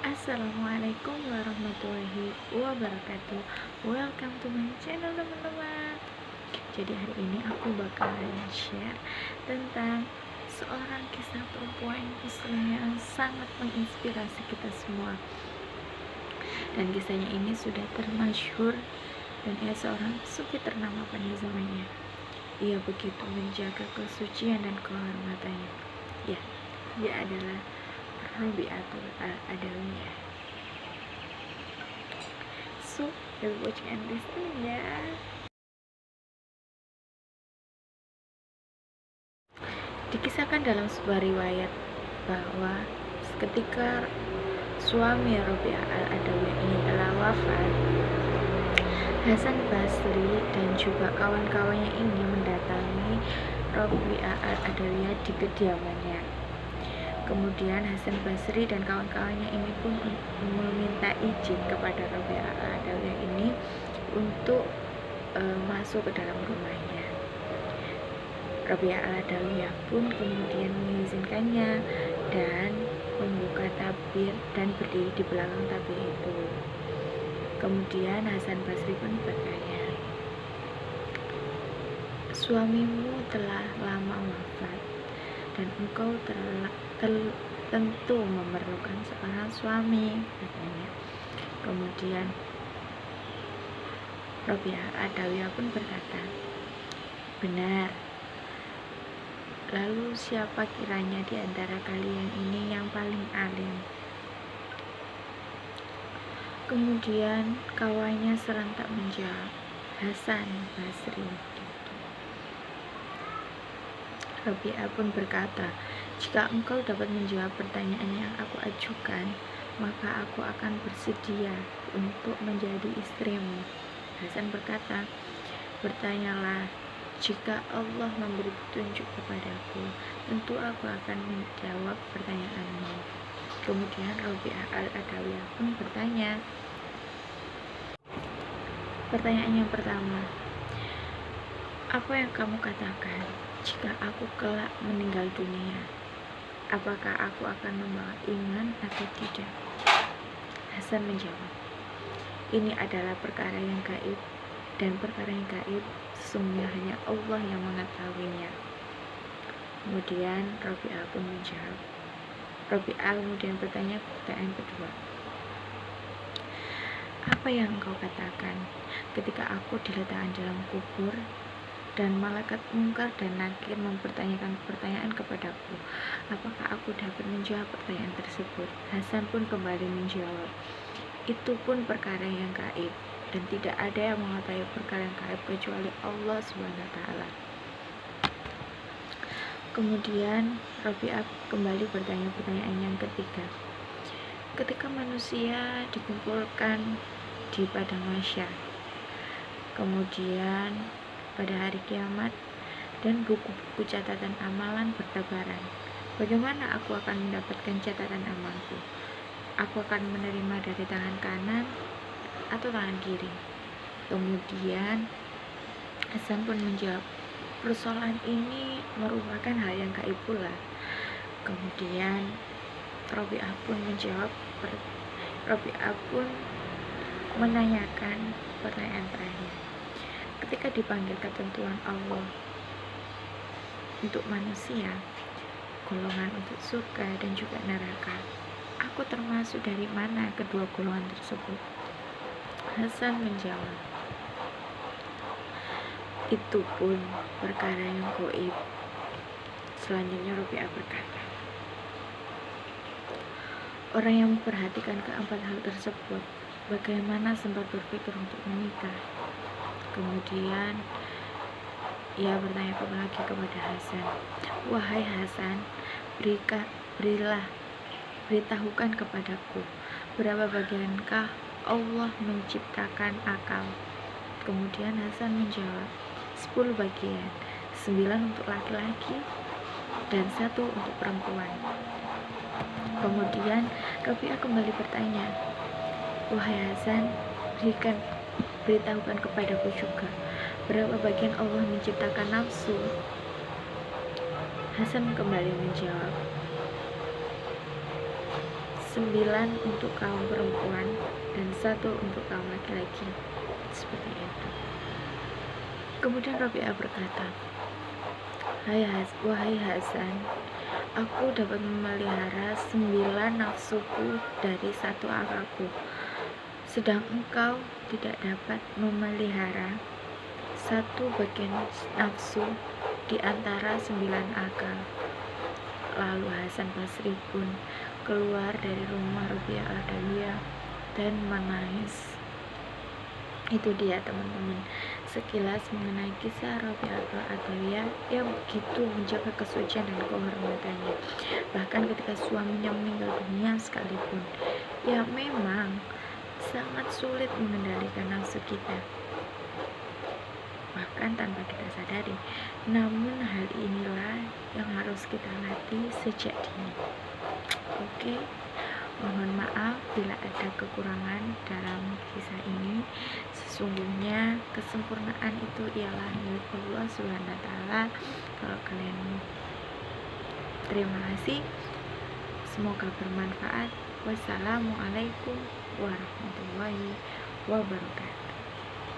Assalamualaikum warahmatullahi wabarakatuh. Welcome to my channel teman-teman. Jadi hari ini aku bakalan share tentang seorang kisah perempuan muslim yang sangat menginspirasi kita semua. Dan kisahnya ini sudah termasyhur dan ia seorang sufi ternama pada zamannya. Ia begitu menjaga kesucian dan kehormatannya. Ya, dia adalah Rabi'atul Adawiyah. So, let's watch and listen ya. Dikisahkan dalam sebuah riwayat bahwa ketika suami Rabi'ah al-Adawiyah ini telah wafat, Hasan Basri dan juga kawan-kawannya ini mendatangi Rabi'ah al-Adawiyah di kediamannya. Kemudian Hasan Basri dan kawan-kawannya ini pun meminta izin kepada Rabi'ah al-Adawiyah ini untuk masuk ke dalam rumahnya. Rabi'ah al-Adawiyah pun kemudian mengizinkannya dan membuka tabir dan berdiri di belakang tabir itu. Kemudian Hasan Basri pun bertanya, "Suamimu telah lama wafat dan engkau tentu memerlukan seorang suami," katanya. Kemudian Rabi'ah al-Adawiyah pun berkata, "Benar. Lalu siapa kiranya di antara kalian ini yang paling alim?" Kemudian kawannya serentak menjawab, "Hasan Basri." Rabi'ah pun berkata, "Jika engkau dapat menjawab pertanyaan yang aku ajukan, maka aku akan bersedia untuk menjadi istrimu." Hasan berkata, "Bertanyalah, jika Allah memberi petunjuk kepadaku, tentu aku akan menjawab pertanyaanmu." Kemudian Rabi'ah al-Adawiyah pun bertanya. Pertanyaan yang pertama, "Apa yang kamu katakan jika aku kelak meninggal dunia? Apakah aku akan membawa iman atau tidak?" Hasan menjawab, "Ini adalah perkara yang gaib, dan perkara yang gaib sesungguhnya hanya Allah yang mengetahuinya." Kemudian Rabi'ah pun menjawab. Rabi'ah kemudian bertanya pertanyaan kedua, "Apa yang engkau katakan ketika aku diletakkan dalam kubur dan malaikat mungkar dan nakir mempertanyakan pertanyaan kepadaku, apakah aku dapat menjawab pertanyaan tersebut?" Hasan pun kembali menjawab, "Itu pun perkara yang gaib, dan tidak ada yang mengetahui perkara yang gaib kecuali Allah SWT." Kemudian Rabi'ah kembali bertanya pertanyaan yang ketiga, "Ketika manusia dikumpulkan di padang mahsyar, kemudian pada hari kiamat dan buku-buku catatan amalan bertebaran, bagaimana aku akan mendapatkan catatan amalku? Aku akan menerima dari tangan kanan atau tangan kiri?" Kemudian Hasan pun menjawab, "Persoalan ini merupakan hal yang gaib pula." Kemudian Rabi'ah pun menanyakan pertanyaan terakhir, "Ketika dipanggil ketentuan Allah untuk manusia, golongan untuk surga dan juga neraka, aku termasuk dari mana kedua golongan tersebut?" Hasan menjawab, "Itu pun perkara yang gaib." Selanjutnya Rabi'ah berkata, "Orang yang memperhatikan keempat hal tersebut, bagaimana sempat berpikir untuk menikah?" Kemudian ia bertanya lagi kepada Hasan, "Wahai Hasan, beritahukan kepadaku, berapa bagiankah Allah menciptakan akal?" Kemudian Hasan menjawab, 10 bagian, 9 untuk laki-laki dan 1 untuk perempuan. Kemudian Rabi'ah kembali bertanya, "Wahai Hasan, beritahukan kepadaku juga, berapa bagian Allah menciptakan nafsu?" Hasan kembali menjawab, 9 untuk kaum perempuan dan 1 untuk kaum laki-laki. Seperti itu. Kemudian Rabi'ah berkata, wahai Hasan, aku dapat memelihara 9 nafsuku dari 1 akalku, sedang engkau tidak dapat memelihara 1 bagian nafsu di antara 9 akal. Lalu Hasan Basri pun keluar dari rumah Rabi'ah Al-Adawiyah dan menangis. Itu dia teman-teman, sekilas mengenai kisah Rabi'ah Al-Adawiyah yang begitu menjaga kesucian dan kehormatannya. Bahkan ketika suaminya meninggal dunia sekalipun, ya memang sangat sulit mengendalikan nafsu kita, bahkan tanpa kita sadari. Namun hal inilah yang harus kita latih sejak dini. Oke, mohon maaf bila ada kekurangan dalam kisah ini. Sesungguhnya kesempurnaan itu ialah milik Allah SWT. Kalau kalian mau, terima kasih, semoga bermanfaat. Wassalamualaikum warahmatullahi wabarakatuh.